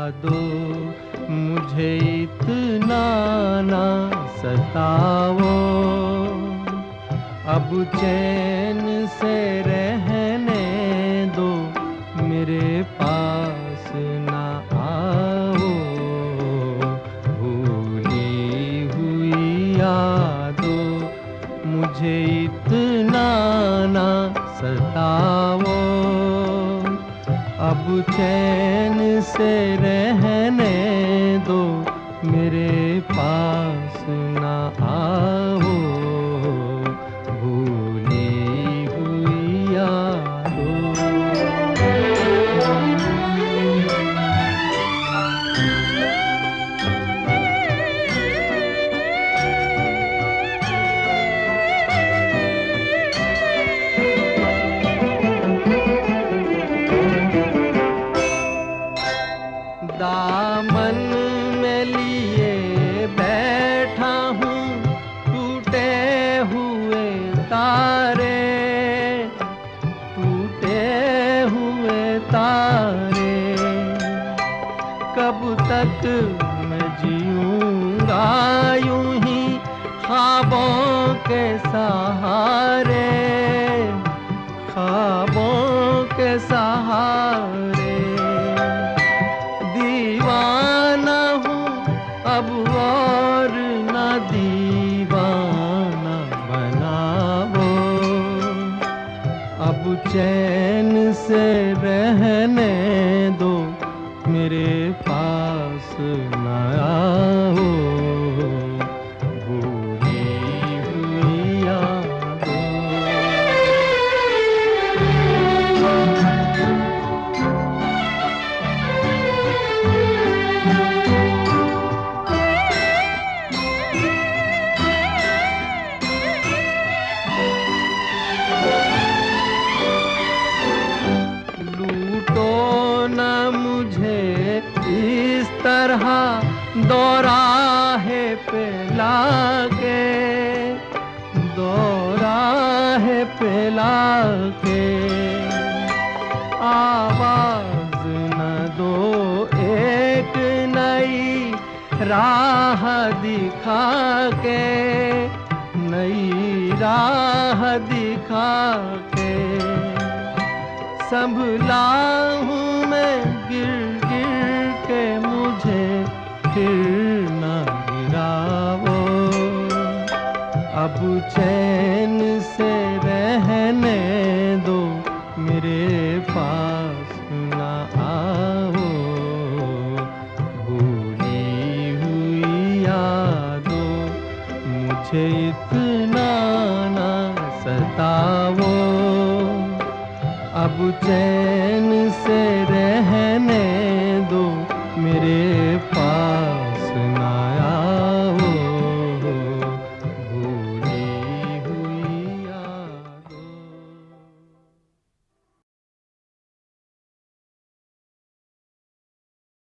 दो, मुझे इतना ना सताओ। अब चैन से रहने दो, मेरे पास ना आओ। भूली हुई यादों, मुझे इतना ना सताओ। अब चैन से रहने दो, मेरे पास ना आओ। भूली हुई यादों। दामन में लिए बैठा हूँ टूटे हुए तारे, टूटे हुए तारे। कब तक मैं जीऊँगा यूं ही ख्वाबों के सहारे, ख्वाबों के सहारे। दीवाना हूँ अब और न दीवाना बनाओ। अब चैन से रहने दो, मेरे पास न आओ। भूली हुई यादों। इस तरह दोराहे पे लाके, दोराहे पे लाके। आवाज न दो एक नई राह दिखा के, नई राह दिखा के। संभला हूँ मैं गिर गिर के, मुझे फिर न गिराओ। अब चैन से रहने दो, मेरे पास न आओ। भूली हुई यादों, मुझे इतना ना सताओ। अब चैन से रहने दो, मेरे